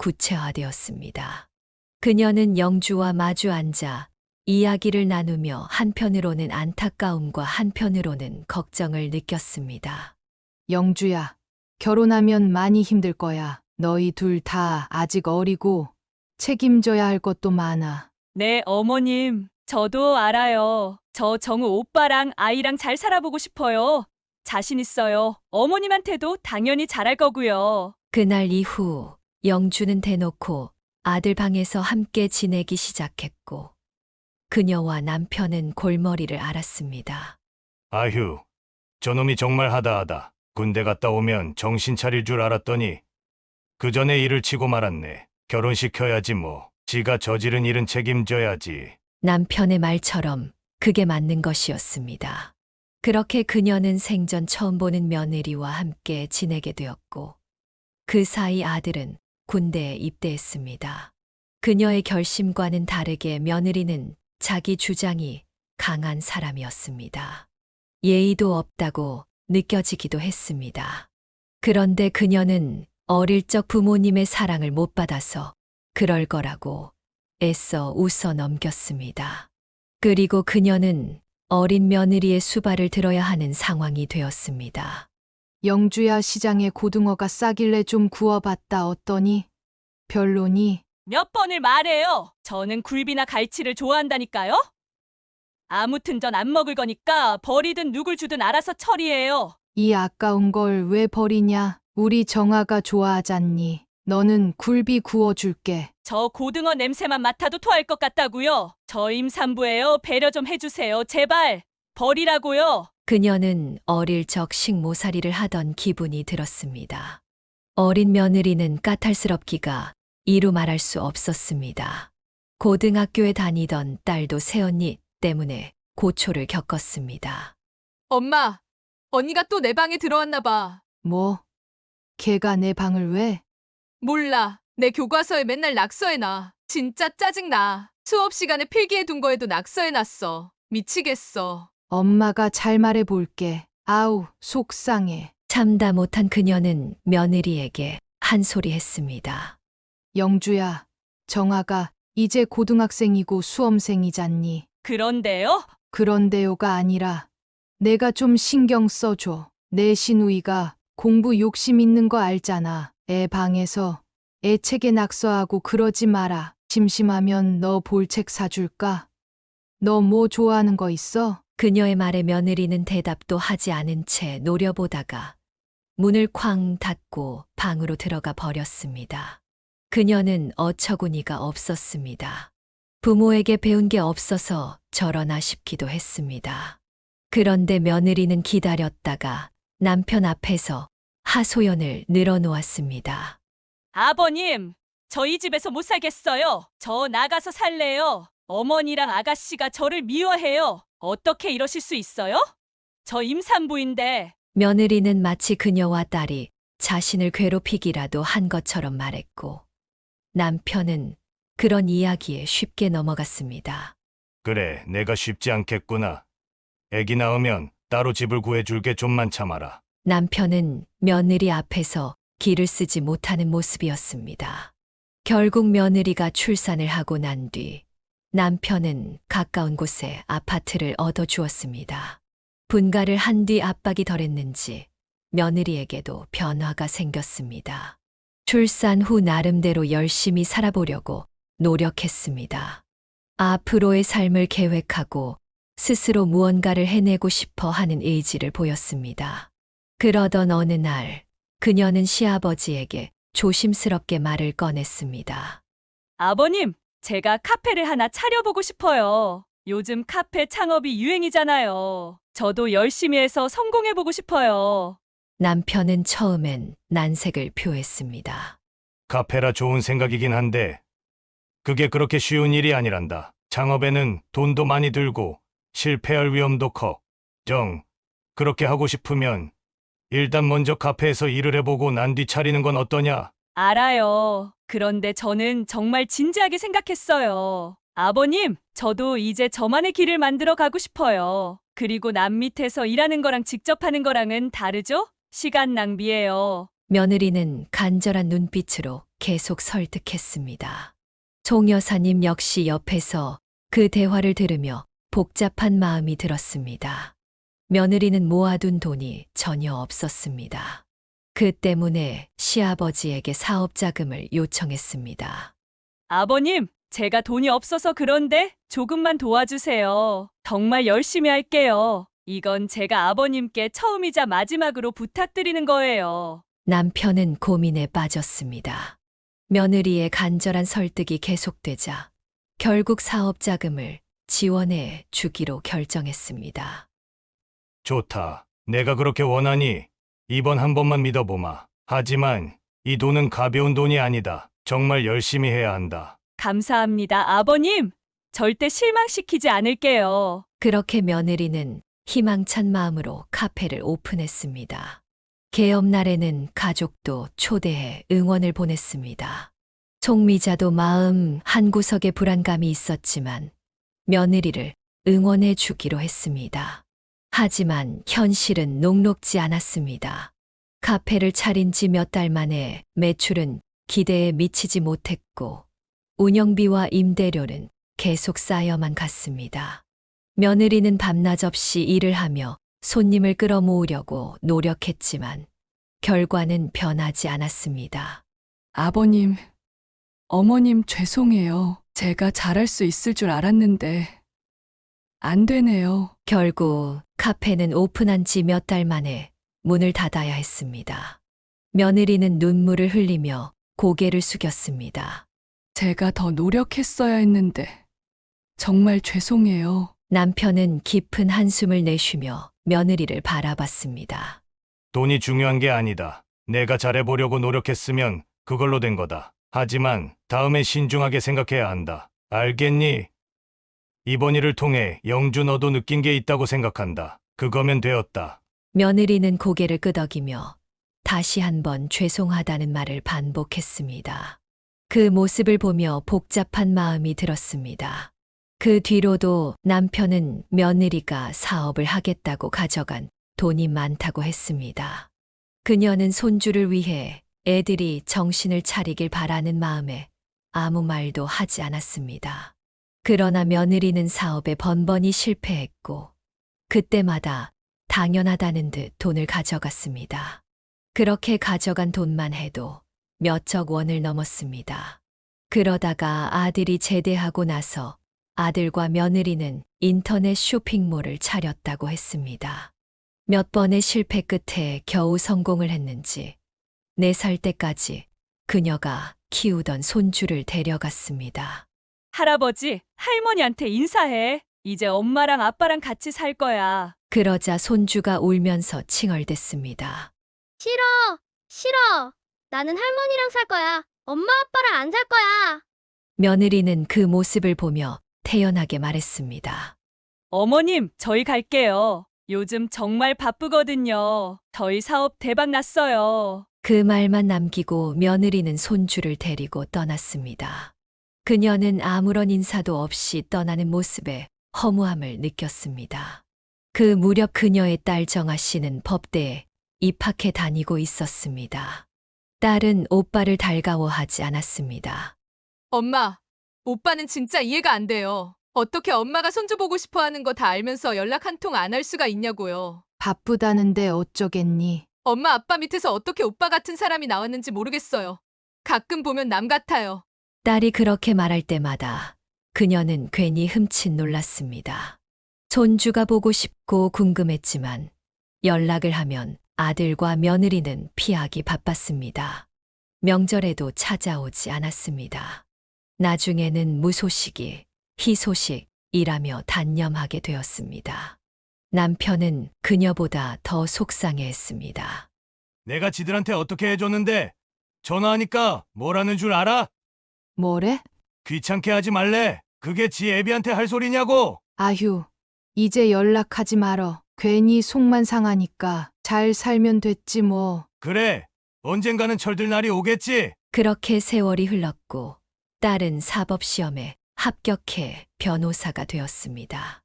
구체화되었습니다. 그녀는 영주와 마주 앉아 이야기를 나누며 한편으로는 안타까움과 한편으로는 걱정을 느꼈습니다. 영주야, 결혼하면 많이 힘들 거야. 너희 둘 다 아직 어리고 책임져야 할 것도 많아. 네, 어머님. 저도 알아요. 저 정우 오빠랑 아이랑 잘 살아보고 싶어요. 자신 있어요. 어머님한테도 당연히 잘할 거고요. 그날 이후 영주는 대놓고 아들 방에서 함께 지내기 시작했고 그녀와 남편은 골머리를 앓았습니다. 아휴, 저놈이 정말 하다하다. 군대 갔다 오면 정신 차릴 줄 알았더니 그 전에 일을 치고 말았네. 결혼시켜야지 뭐. 지가 저지른 일은 책임져야지. 남편의 말처럼 그게 맞는 것이었습니다. 그렇게 그녀는 생전 처음 보는 며느리와 함께 지내게 되었고 그 사이 아들은 군대에 입대했습니다. 그녀의 결심과는 다르게 며느리는 자기 주장이 강한 사람이었습니다. 예의도 없다고 느껴지기도 했습니다. 그런데 그녀는 어릴 적 부모님의 사랑을 못 받아서 그럴 거라고 애써 웃어 넘겼습니다. 그리고 그녀는 어린 며느리의 수발을 들어야 하는 상황이 되었습니다. 영주야, 시장에 고등어가 싸길래 좀 구워봤다. 어떠니? 별로니? 몇 번을 말해요. 저는 굴비나 갈치를 좋아한다니까요. 아무튼 전 안 먹을 거니까 버리든 누굴 주든 알아서 처리해요. 이 아까운 걸 왜 버리냐? 우리 정아가 좋아하잖니. 너는 굴비 구워줄게. 저 고등어 냄새만 맡아도 토할 것 같다고요. 저 임산부예요. 배려 좀 해주세요. 제발. 버리라고요. 그녀는 어릴 적 식모살이를 하던 기분이 들었습니다. 어린 며느리는 까탈스럽기가 이루 말할 수 없었습니다. 고등학교에 다니던 딸도 새언니 때문에 고초를 겪었습니다. 엄마, 언니가 또 내 방에 들어왔나 봐. 뭐? 걔가 내 방을 왜? 몰라. 내 교과서에 맨날 낙서해놔. 진짜 짜증나. 수업 시간에 필기해둔 거에도 낙서해놨어. 미치겠어. 엄마가 잘 말해볼게. 아우, 속상해. 참다 못한 그녀는 며느리에게 한 소리 했습니다. 영주야, 정아가 이제 고등학생이고 수험생이잖니. 그런데요? 그런데요가 아니라 내가 좀 신경 써줘. 내 시누이가 공부 욕심 있는 거 알잖아. 애 방에서 애 책에 낙서하고 그러지 마라. 심심하면 너 볼 책 사줄까? 너 뭐 좋아하는 거 있어? 그녀의 말에 며느리는 대답도 하지 않은 채 노려보다가 문을 쾅 닫고 방으로 들어가 버렸습니다. 그녀는 어처구니가 없었습니다. 부모에게 배운 게 없어서 저러나 싶기도 했습니다. 그런데 며느리는 기다렸다가 남편 앞에서 하소연을 늘어놓았습니다. 아버님, 저 이 집에서 못 살겠어요. 저 나가서 살래요. 어머니랑 아가씨가 저를 미워해요. 어떻게 이러실 수 있어요? 저 임산부인데. 며느리는 마치 그녀와 딸이 자신을 괴롭히기라도 한 것처럼 말했고 남편은 그런 이야기에 쉽게 넘어갔습니다. 그래, 내가 쉽지 않겠구나. 애기 낳으면 따로 집을 구해줄게. 좀만 참아라. 남편은 며느리 앞에서 기를 쓰지 못하는 모습이었습니다. 결국 며느리가 출산을 하고 난 뒤 남편은 가까운 곳에 아파트를 얻어주었습니다. 분가를 한 뒤 압박이 덜했는지 며느리에게도 변화가 생겼습니다. 출산 후 나름대로 열심히 살아보려고 노력했습니다. 앞으로의 삶을 계획하고 스스로 무언가를 해내고 싶어 하는 의지를 보였습니다. 그러던 어느 날 그녀는 시아버지에게 조심스럽게 말을 꺼냈습니다. 아버님, 제가 카페를 하나 차려보고 싶어요. 요즘 카페 창업이 유행이잖아요. 저도 열심히 해서 성공해보고 싶어요. 남편은 처음엔 난색을 표했습니다. 카페라 좋은 생각이긴 한데 그게 그렇게 쉬운 일이 아니란다. 창업에는 돈도 많이 들고 실패할 위험도 커. 그렇게 하고 싶으면 일단 먼저 카페에서 일을 해보고 난 뒤 차리는 건 어떠냐? 알아요. 그런데 저는 정말 진지하게 생각했어요. 아버님, 저도 이제 저만의 길을 만들어 가고 싶어요. 그리고 남 밑에서 일하는 거랑 직접 하는 거랑은 다르죠? 시간 낭비예요. 며느리는 간절한 눈빛으로 계속 설득했습니다. 송 여사님 역시 옆에서 그 대화를 들으며 복잡한 마음이 들었습니다. 며느리는 모아둔 돈이 전혀 없었습니다. 그 때문에 시아버지에게 사업 자금을 요청했습니다. 아버님, 제가 돈이 없어서 그런데 조금만 도와주세요. 정말 열심히 할게요. 이건 제가 아버님께 처음이자 마지막으로 부탁드리는 거예요. 남편은 고민에 빠졌습니다. 며느리의 간절한 설득이 계속되자 결국 사업 자금을 지원해 주기로 결정했습니다. 좋다. 내가 그렇게 원하니 이번 한 번만 믿어보마. 하지만 이 돈은 가벼운 돈이 아니다. 정말 열심히 해야 한다. 감사합니다, 아버님. 절대 실망시키지 않을게요. 그렇게 며느리는 희망찬 마음으로 카페를 오픈했습니다. 개업 날에는 가족도 초대해 응원을 보냈습니다. 송미자도 마음 한구석에 불안감이 있었지만 며느리를 응원해 주기로 했습니다. 하지만 현실은 녹록지 않았습니다. 카페를 차린 지 몇 달 만에 매출은 기대에 미치지 못했고 운영비와 임대료는 계속 쌓여만 갔습니다. 며느리는 밤낮 없이 일을 하며 손님을 끌어모으려고 노력했지만 결과는 변하지 않았습니다. 아버님, 어머님 죄송해요. 제가 잘할 수 있을 줄 알았는데 안 되네요. 결국 카페는 오픈한 지 몇 달 만에 문을 닫아야 했습니다. 며느리는 눈물을 흘리며 고개를 숙였습니다. 제가 더 노력했어야 했는데 정말 죄송해요. 남편은 깊은 한숨을 내쉬며 며느리를 바라봤습니다. 돈이 중요한 게 아니다. 내가 잘해보려고 노력했으면 그걸로 된 거다. 하지만 다음에 신중하게 생각해야 한다. 알겠니? 이번 일을 통해 영주 너도 느낀 게 있다고 생각한다. 그거면 되었다. 며느리는 고개를 끄덕이며 다시 한번 죄송하다는 말을 반복했습니다. 그 모습을 보며 복잡한 마음이 들었습니다. 그 뒤로도 남편은 며느리가 사업을 하겠다고 가져간 돈이 많다고 했습니다. 그녀는 손주를 위해 애들이 정신을 차리길 바라는 마음에 아무 말도 하지 않았습니다. 그러나 며느리는 사업에 번번이 실패했고 그때마다 당연하다는 듯 돈을 가져갔습니다. 그렇게 가져간 돈만 해도 몇억 원을 넘었습니다. 그러다가 아들이 제대하고 나서 아들과 며느리는 인터넷 쇼핑몰을 차렸다고 했습니다. 몇 번의 실패 끝에 겨우 성공을 했는지 4살 때까지 그녀가 키우던 손주를 데려갔습니다. 할아버지, 할머니한테 인사해. 이제 엄마랑 아빠랑 같이 살 거야. 그러자 손주가 울면서 칭얼댔습니다. 싫어, 싫어. 나는 할머니랑 살 거야. 엄마 아빠랑 안 살 거야. 며느리는 그 모습을 보며 태연하게 말했습니다. 어머님, 저희 갈게요. 요즘 정말 바쁘거든요. 저희 사업 대박 났어요. 그 말만 남기고 며느리는 손주를 데리고 떠났습니다. 그녀는 아무런 인사도 없이 떠나는 모습에 허무함을 느꼈습니다. 그 무렵 그녀의 딸 정아 씨는 법대에 입학해 다니고 있었습니다. 딸은 오빠를 달가워하지 않았습니다. 엄마, 오빠는 진짜 이해가 안 돼요. 어떻게 엄마가 손주 보고 싶어 하는 거 다 알면서 연락 한 통 안 할 수가 있냐고요. 바쁘다는데 어쩌겠니? 엄마 아빠 밑에서 어떻게 오빠 같은 사람이 나왔는지 모르겠어요. 가끔 보면 남 같아요. 딸이 그렇게 말할 때마다 그녀는 괜히 흠칫 놀랐습니다. 손주가 보고 싶고 궁금했지만 연락을 하면 아들과 며느리는 피하기 바빴습니다. 명절에도 찾아오지 않았습니다. 나중에는 무소식이 희소식이라며 단념하게 되었습니다. 남편은 그녀보다 더 속상해했습니다. 내가 지들한테 어떻게 해줬는데 전화하니까 뭐라는 줄 알아? 뭐래? 귀찮게 하지 말래. 그게 지 애비한테 할 소리냐고. 아휴, 이제 연락하지 말어. 괜히 속만 상하니까 잘 살면 됐지 뭐. 그래. 언젠가는 철들 날이 오겠지. 그렇게 세월이 흘렀고 딸은 사법시험에 합격해 변호사가 되었습니다.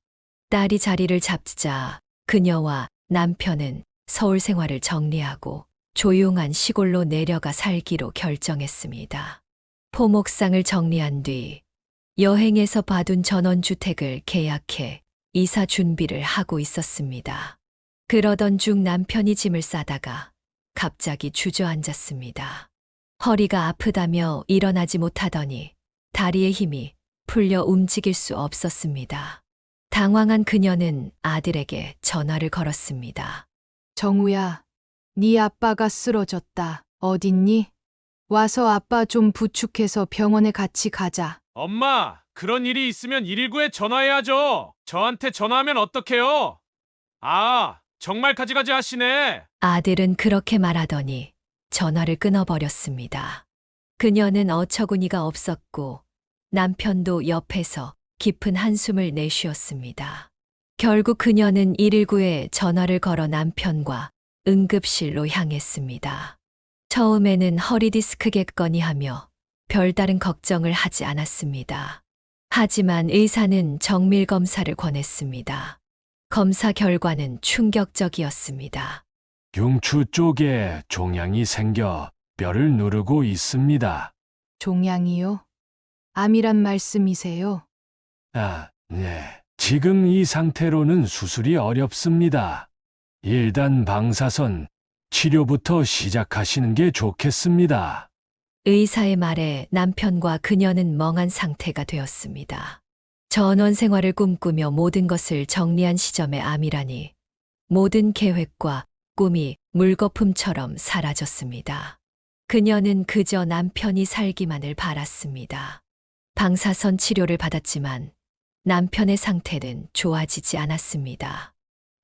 딸이 자리를 잡자 그녀와 남편은 서울 생활을 정리하고 조용한 시골로 내려가 살기로 결정했습니다. 포목상을 정리한 뒤 여행에서 봐둔 전원주택을 계약해 이사 준비를 하고 있었습니다. 그러던 중 남편이 짐을 싸다가 갑자기 주저앉았습니다. 허리가 아프다며 일어나지 못하더니 다리의 힘이 풀려 움직일 수 없었습니다. 당황한 그녀는 아들에게 전화를 걸었습니다. 정우야, 네 아빠가 쓰러졌다. 어딨니? 와서 아빠 좀 부축해서 병원에 같이 가자. 엄마, 그런 일이 있으면 119에 전화해야죠. 저한테 전화하면 어떡해요? 아, 정말 가지가지 하시네. 아들은 그렇게 말하더니 전화를 끊어버렸습니다. 그녀는 어처구니가 없었고 남편도 옆에서 깊은 한숨을 내쉬었습니다. 결국 그녀는 119에 전화를 걸어 남편과 응급실로 향했습니다. 처음에는 허리디스크겠거니 하며 별다른 걱정을 하지 않았습니다. 하지만 의사는 정밀 검사를 권했습니다. 검사 결과는 충격적이었습니다. 흉추 쪽에 종양이 생겨 뼈를 누르고 있습니다. 종양이요? 암이란 말씀이세요? 아, 네. 지금 이 상태로는 수술이 어렵습니다. 일단 방사선 치료부터 시작하시는 게 좋겠습니다. 의사의 말에 남편과 그녀는 멍한 상태가 되었습니다. 전원 생활을 꿈꾸며 모든 것을 정리한 시점의 암이라니 모든 계획과 꿈이 물거품처럼 사라졌습니다. 그녀는 그저 남편이 살기만을 바랐습니다. 방사선 치료를 받았지만 남편의 상태는 좋아지지 않았습니다.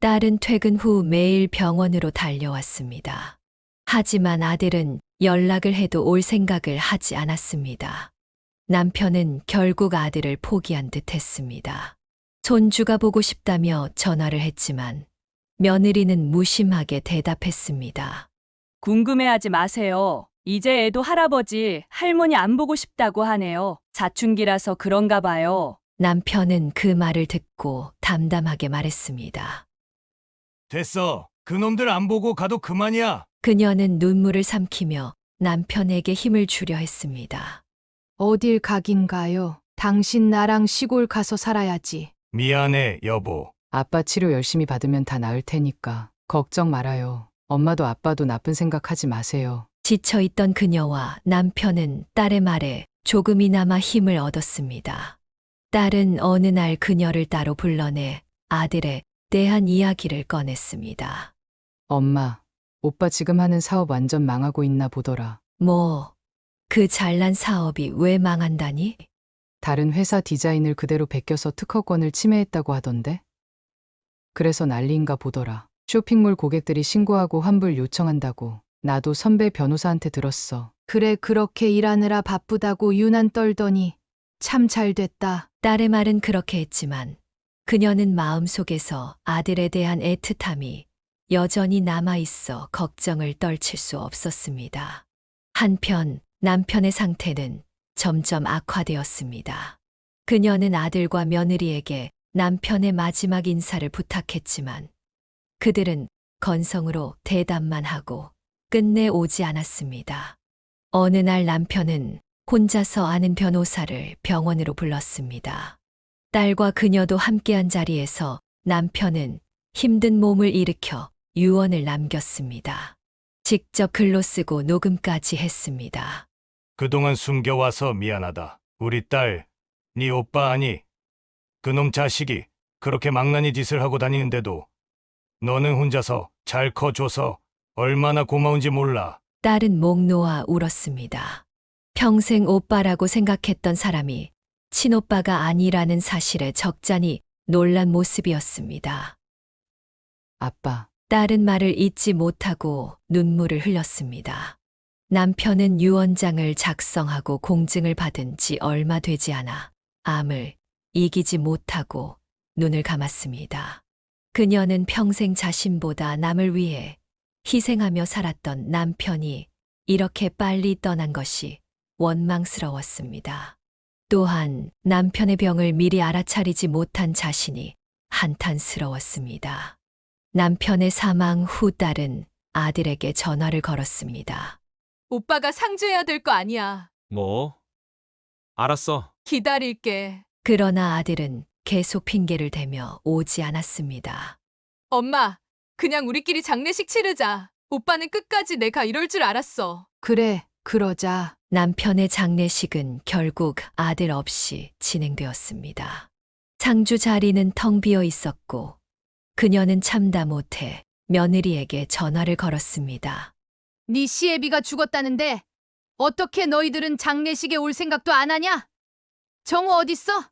딸은 퇴근 후 매일 병원으로 달려왔습니다. 하지만 아들은 연락을 해도 올 생각을 하지 않았습니다. 남편은 결국 아들을 포기한 듯 했습니다. 손주가 보고 싶다며 전화를 했지만 며느리는 무심하게 대답했습니다. 궁금해하지 마세요. 이제 애도 할아버지, 할머니 안 보고 싶다고 하네요. 사춘기라서 그런가 봐요. 남편은 그 말을 듣고 담담하게 말했습니다. 됐어. 그놈들 안 보고 가도 그만이야. 그녀는 눈물을 삼키며 남편에게 힘을 주려 했습니다. 어딜 가긴 가요. 당신 나랑 시골 가서 살아야지. 미안해, 여보. 아빠 치료 열심히 받으면 다 나을 테니까 걱정 말아요. 엄마도 아빠도 나쁜 생각하지 마세요. 지쳐있던 그녀와 남편은 딸의 말에 조금이나마 힘을 얻었습니다. 딸은 어느 날 그녀를 따로 불러내 아들에 대한 이야기를 꺼냈습니다. 엄마, 오빠 지금 하는 사업 완전 망하고 있나 보더라. 뭐, 그 잘난 사업이 왜 망한다니? 다른 회사 디자인을 그대로 베껴서 특허권을 침해했다고 하던데? 그래서 난리인가 보더라. 쇼핑몰 고객들이 신고하고 환불 요청한다고. 나도 선배 변호사한테 들었어. 그래, 그렇게 일하느라 바쁘다고 유난 떨더니 참 잘 됐다. 딸의 말은 그렇게 했지만 그녀는 마음속에서 아들에 대한 애틋함이 여전히 남아있어 걱정을 떨칠 수 없었습니다. 한편 남편의 상태는 점점 악화되었습니다. 그녀는 아들과 며느리에게 남편의 마지막 인사를 부탁했지만 그들은 건성으로 대답만 하고 끝내 오지 않았습니다. 어느 날 남편은 혼자서 아는 변호사를 병원으로 불렀습니다. 딸과 그녀도 함께한 자리에서 남편은 힘든 몸을 일으켜 유언을 남겼습니다. 직접 글로 쓰고 녹음까지 했습니다. 그동안 숨겨와서 미안하다. 우리 딸, 네 오빠 아니? 그놈 자식이 그렇게 망나니 짓을 하고 다니는데도 너는 혼자서 잘 커줘서 얼마나 고마운지 몰라. 딸은 목 놓아 울었습니다. 평생 오빠라고 생각했던 사람이 친오빠가 아니라는 사실에 적잖이 놀란 모습이었습니다. 아빠, 딸은 말을 잇지 못하고 눈물을 흘렸습니다. 남편은 유언장을 작성하고 공증을 받은 지 얼마 되지 않아 암을 이기지 못하고 눈을 감았습니다. 그녀는 평생 자신보다 남을 위해 희생하며 살았던 남편이 이렇게 빨리 떠난 것이 원망스러웠습니다. 또한 남편의 병을 미리 알아차리지 못한 자신이 한탄스러웠습니다. 남편의 사망 후 딸은 아들에게 전화를 걸었습니다. 오빠가 상주해야 될 거 아니야. 뭐? 알았어. 기다릴게. 그러나 아들은 계속 핑계를 대며 오지 않았습니다. 엄마, 그냥 우리끼리 장례식 치르자. 오빠는 끝까지 내가 이럴 줄 알았어. 그래, 그러자. 남편의 장례식은 결국 아들 없이 진행되었습니다. 상주 자리는 텅 비어 있었고 그녀는 참다 못해 며느리에게 전화를 걸었습니다. 네 시애비가 죽었다는데 어떻게 너희들은 장례식에 올 생각도 안 하냐? 정우 어딨어?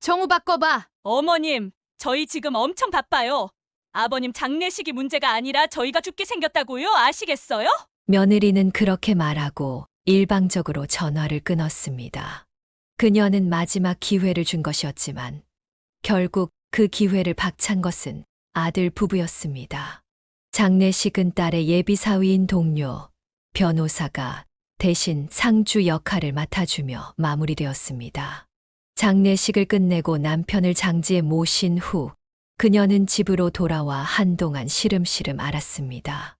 정우 바꿔봐. 어머님, 저희 지금 엄청 바빠요. 아버님 장례식이 문제가 아니라 저희가 죽게 생겼다고요? 아시겠어요? 며느리는 그렇게 말하고 일방적으로 전화를 끊었습니다. 그녀는 마지막 기회를 준 것이었지만 결국 그 기회를 박찬 것은 아들 부부였습니다. 장례식은 딸의 예비 사위인 동료, 변호사가 대신 상주 역할을 맡아주며 마무리되었습니다. 장례식을 끝내고 남편을 장지에 모신 후 그녀는 집으로 돌아와 한동안 시름시름 앓았습니다.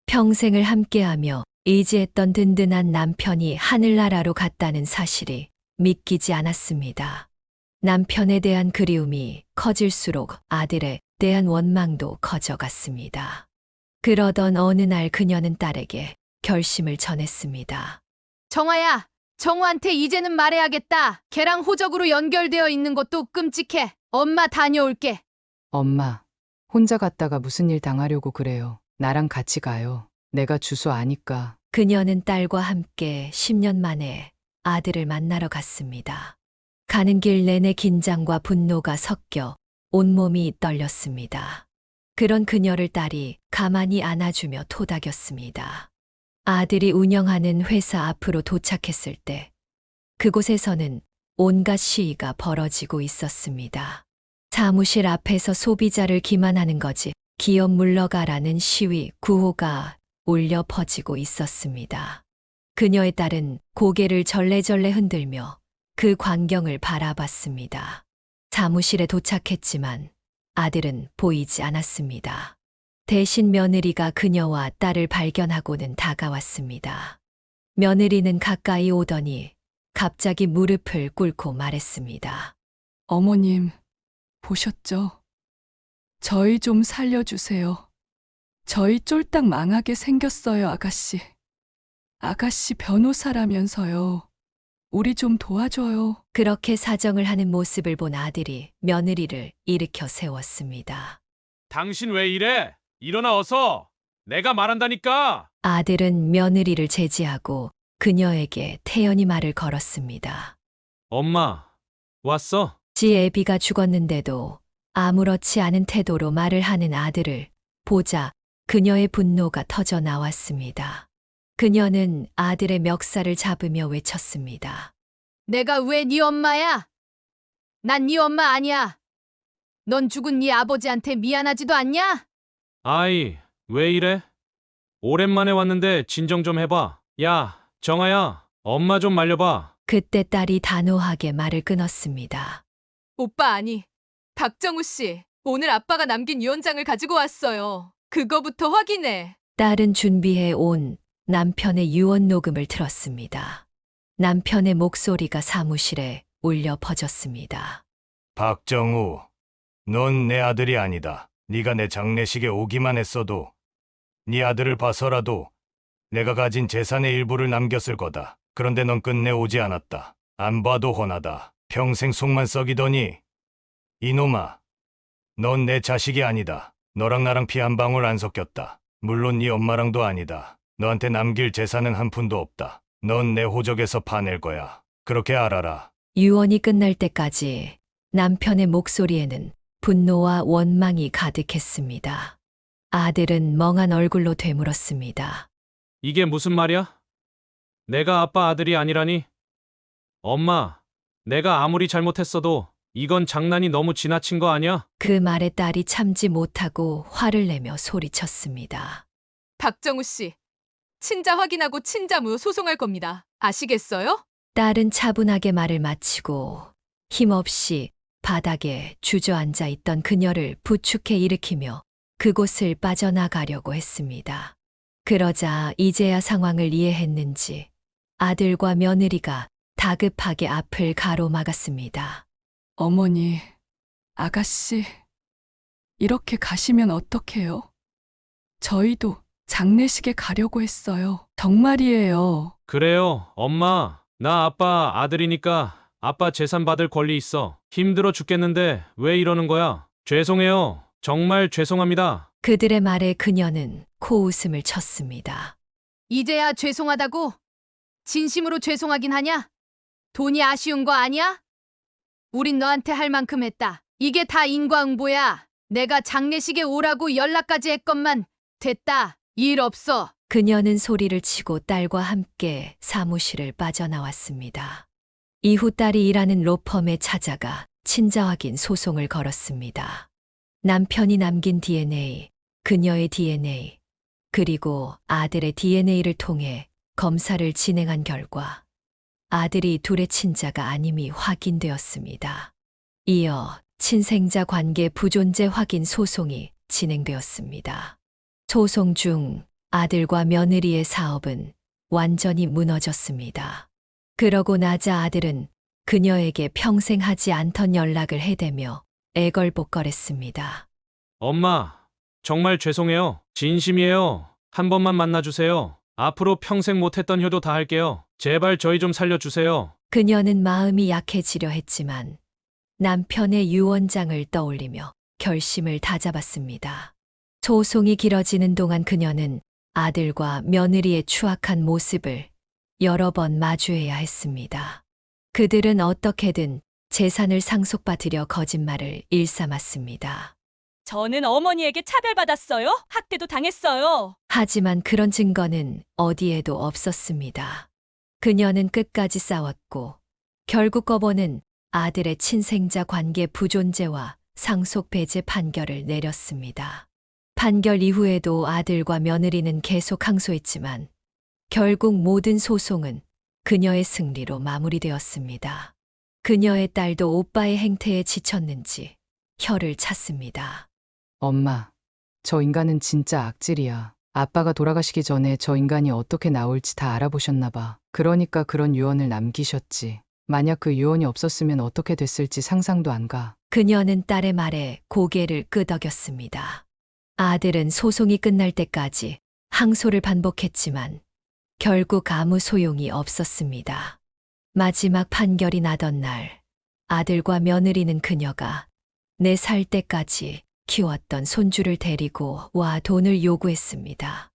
평생을 함께하며 의지했던 든든한 남편이 하늘나라로 갔다는 사실이 믿기지 않았습니다. 남편에 대한 그리움이 커질수록 아들에 대한 원망도 커져갔습니다. 그러던 어느 날 그녀는 딸에게 결심을 전했습니다. 정아야, 정우한테 이제는 말해야겠다. 걔랑 호적으로 연결되어 있는 것도 끔찍해. 엄마 다녀올게. 엄마, 혼자 갔다가 무슨 일 당하려고 그래요. 나랑 같이 가요. 내가 주소 아니까. 그녀는 딸과 함께 10년 만에 아들을 만나러 갔습니다. 가는 길 내내 긴장과 분노가 섞여 온몸이 떨렸습니다. 그런 그녀를 딸이 가만히 안아주며 토닥였습니다. 아들이 운영하는 회사 앞으로 도착했을 때 그곳에서는 온갖 시위가 벌어지고 있었습니다. 사무실 앞에서 소비자를 기만하는 거지 기업 물러가라는 시위 구호가 울려 퍼지고 있었습니다. 그녀의 딸은 고개를 절레절레 흔들며 그 광경을 바라봤습니다. 사무실에 도착했지만 아들은 보이지 않았습니다. 대신 며느리가 그녀와 딸을 발견하고는 다가왔습니다. 며느리는 가까이 오더니 갑자기 무릎을 꿇고 말했습니다. 어머님, 보셨죠? 저희 좀 살려주세요. 저희 쫄딱 망하게 생겼어요, 아가씨. 아가씨 변호사라면서요. 우리 좀 도와줘요. 그렇게 사정을 하는 모습을 본 아들이 며느리를 일으켜 세웠습니다. 당신 왜 이래? 일어나 어서. 내가 말한다니까. 아들은 며느리를 제지하고 그녀에게 태연히 말을 걸었습니다. 엄마, 왔어? 지 애비가 죽었는데도 아무렇지 않은 태도로 말을 하는 아들을 보자 그녀의 분노가 터져 나왔습니다. 그녀는 아들의 멱살을 잡으며 외쳤습니다. 내가 왜 네 엄마야? 난 네 엄마 아니야. 넌 죽은 네 아버지한테 미안하지도 않냐? 아이, 왜 이래? 오랜만에 왔는데 진정 좀 해봐. 야, 정아야, 엄마 좀 말려봐. 그때 딸이 단호하게 말을 끊었습니다. 오빠 아니. 박정우 씨, 오늘 아빠가 남긴 유언장을 가지고 왔어요. 그거부터 확인해. 딸은 준비해 온 남편의 유언 녹음을 들었습니다. 남편의 목소리가 사무실에 울려 퍼졌습니다. 박정우, 넌 내 아들이 아니다. 네가 내 장례식에 오기만 했어도 네 아들을 봐서라도 내가 가진 재산의 일부를 남겼을 거다. 그런데 넌 끝내 오지 않았다. 안 봐도 훤하다. 평생 속만 썩이더니 이놈아, 넌 내 자식이 아니다. 너랑 나랑 피 한 방울 안 섞였다. 물론 네 엄마랑도 아니다. 너한테 남길 재산은 한 푼도 없다. 넌 내 호적에서 파낼 거야. 그렇게 알아라. 유언이 끝날 때까지 남편의 목소리에는 분노와 원망이 가득했습니다. 아들은 멍한 얼굴로 되물었습니다. 이게 무슨 말이야? 내가 아빠 아들이 아니라니? 엄마, 내가 아무리 잘못했어도 이건 장난이 너무 지나친 거 아니야? 그 말에 딸이 참지 못하고 화를 내며 소리쳤습니다. 박정우 씨, 친자 확인하고 친자무 소송할 겁니다. 아시겠어요? 딸은 차분하게 말을 마치고 힘없이 바닥에 주저앉아 있던 그녀를 부축해 일으키며 그곳을 빠져나가려고 했습니다. 그러자 이제야 상황을 이해했는지 아들과 며느리가 다급하게 앞을 가로막았습니다. 어머니, 아가씨, 이렇게 가시면 어떡해요? 저희도 장례식에 가려고 했어요. 정말이에요. 그래요, 엄마. 나 아빠 아들이니까 아빠 재산 받을 권리 있어. 힘들어 죽겠는데 왜 이러는 거야? 죄송해요. 정말 죄송합니다. 그들의 말에 그녀는 코웃음을 쳤습니다. 이제야 죄송하다고? 진심으로 죄송하긴 하냐? 돈이 아쉬운 거 아니야? 우린 너한테 할 만큼 했다. 이게 다 인과응보야. 내가 장례식에 오라고 연락까지 했건만 됐다. 일 없어. 그녀는 소리를 치고 딸과 함께 사무실을 빠져나왔습니다. 이후 딸이 일하는 로펌에 찾아가 친자 확인 소송을 걸었습니다. 남편이 남긴 DNA, 그녀의 DNA, 그리고 아들의 DNA를 통해 검사를 진행한 결과 아들이 둘의 친자가 아님이 확인되었습니다. 이어 친생자 관계 부존재 확인 소송이 진행되었습니다. 소송 중 아들과 며느리의 사업은 완전히 무너졌습니다. 그러고 나자 아들은 그녀에게 평생 하지 않던 연락을 해대며 애걸복걸했습니다. 엄마, 정말 죄송해요. 진심이에요. 한 번만 만나주세요. 앞으로 평생 못했던 효도 다 할게요. 제발 저희 좀 살려주세요. 그녀는 마음이 약해지려 했지만 남편의 유언장을 떠올리며 결심을 다잡았습니다. 소송이 길어지는 동안 그녀는 아들과 며느리의 추악한 모습을 여러 번 마주해야 했습니다. 그들은 어떻게든 재산을 상속받으려 거짓말을 일삼았습니다. 저는 어머니에게 차별받았어요. 학대도 당했어요. 하지만 그런 증거는 어디에도 없었습니다. 그녀는 끝까지 싸웠고 결국 법원은 아들의 친생자 관계 부존재와 상속 배제 판결을 내렸습니다. 판결 이후에도 아들과 며느리는 계속 항소했지만 결국 모든 소송은 그녀의 승리로 마무리되었습니다. 그녀의 딸도 오빠의 행태에 지쳤는지 혀를 찼습니다. 엄마, 저 인간은 진짜 악질이야. 아빠가 돌아가시기 전에 저 인간이 어떻게 나올지 다 알아보셨나 봐. 그러니까 그런 유언을 남기셨지. 만약 그 유언이 없었으면 어떻게 됐을지 상상도 안 가. 그녀는 딸의 말에 고개를 끄덕였습니다. 아들은 소송이 끝날 때까지 항소를 반복했지만 결국 아무 소용이 없었습니다. 마지막 판결이 나던 날, 아들과 며느리는 그녀가 4살 때까지 키웠던 손주를 데리고 와 돈을 요구했습니다.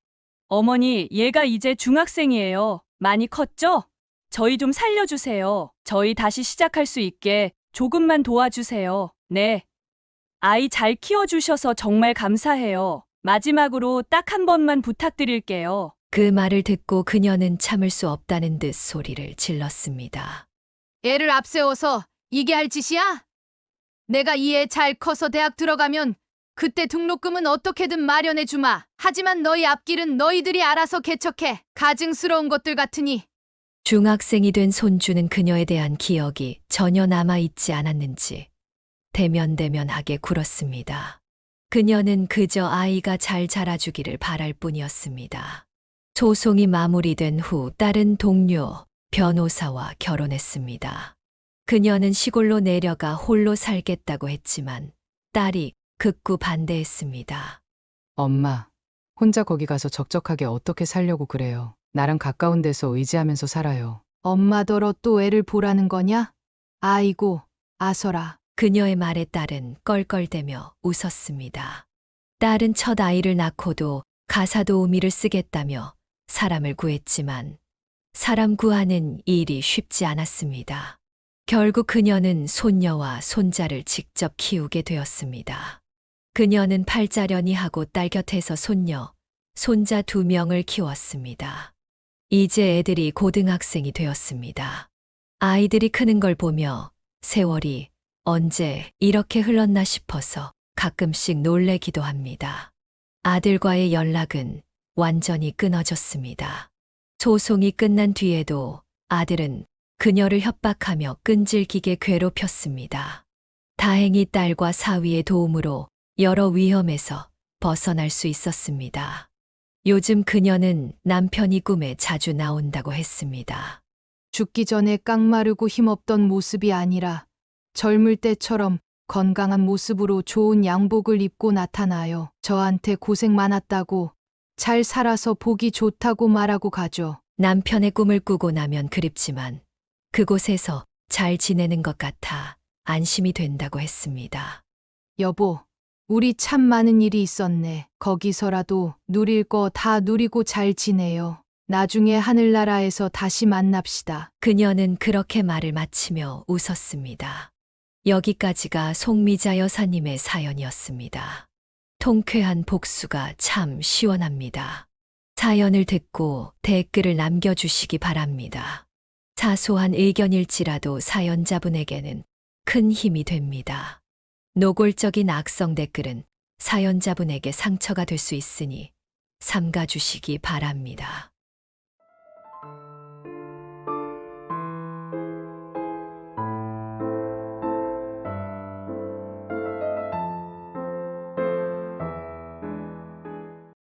어머니, 얘가 이제 중학생이에요. 많이 컸죠? 저희 좀 살려주세요. 저희 다시 시작할 수 있게 조금만 도와주세요. 네. 아이 잘 키워주셔서 정말 감사해요. 마지막으로 딱 한 번만 부탁드릴게요. 그 말을 듣고 그녀는 참을 수 없다는 듯 소리를 질렀습니다. 애를 앞세워서 이게 할 짓이야? 내가 이 애 잘 커서 대학 들어가면 그때 등록금은 어떻게든 마련해 주마. 하지만 너희 앞길은 너희들이 알아서 개척해. 가증스러운 것들 같으니. 중학생이 된 손주는 그녀에 대한 기억이 전혀 남아있지 않았는지 대면대면하게 굴었습니다. 그녀는 그저 아이가 잘 자라주기를 바랄 뿐이었습니다. 소송이 마무리된 후 딸은 동료, 변호사와 결혼했습니다. 그녀는 시골로 내려가 홀로 살겠다고 했지만 딸이 극구 반대했습니다. 엄마, 혼자 거기 가서 적적하게 어떻게 살려고 그래요. 나랑 가까운 데서 의지하면서 살아요. 엄마더러 또 애를 보라는 거냐? 아이고, 아서라. 그녀의 말에 딸은 껄껄대며 웃었습니다. 딸은 첫 아이를 낳고도 가사도우미를 쓰겠다며 사람을 구했지만 사람 구하는 일이 쉽지 않았습니다. 결국 그녀는 손녀와 손자를 직접 키우게 되었습니다. 그녀는 팔자련이 하고 딸 곁에서 손녀, 손자 2명을 키웠습니다. 이제 애들이 고등학생이 되었습니다. 아이들이 크는 걸 보며 세월이 언제 이렇게 흘렀나 싶어서 가끔씩 놀래기도 합니다. 아들과의 연락은 완전히 끊어졌습니다. 소송이 끝난 뒤에도 아들은 그녀를 협박하며 끈질기게 괴롭혔습니다. 다행히 딸과 사위의 도움으로 여러 위험에서 벗어날 수 있었습니다. 요즘 그녀는 남편이 꿈에 자주 나온다고 했습니다. 죽기 전에 깡마르고 힘없던 모습이 아니라 젊을 때처럼 건강한 모습으로 좋은 양복을 입고 나타나요. 저한테 고생 많았다고, 잘 살아서 보기 좋다고 말하고 가죠. 남편의 꿈을 꾸고 나면 그립지만 그곳에서 잘 지내는 것 같아 안심이 된다고 했습니다. 여보, 우리 참 많은 일이 있었네. 거기서라도 누릴 거 다 누리고 잘 지내요. 나중에 하늘나라에서 다시 만납시다. 그녀는 그렇게 말을 마치며 웃었습니다. 여기까지가 송미자 여사님의 사연이었습니다. 통쾌한 복수가 참 시원합니다. 사연을 듣고 댓글을 남겨주시기 바랍니다. 사소한 의견일지라도 사연자분에게는 큰 힘이 됩니다. 노골적인 악성 댓글은 사연자분에게 상처가 될 수 있으니 삼가주시기 바랍니다.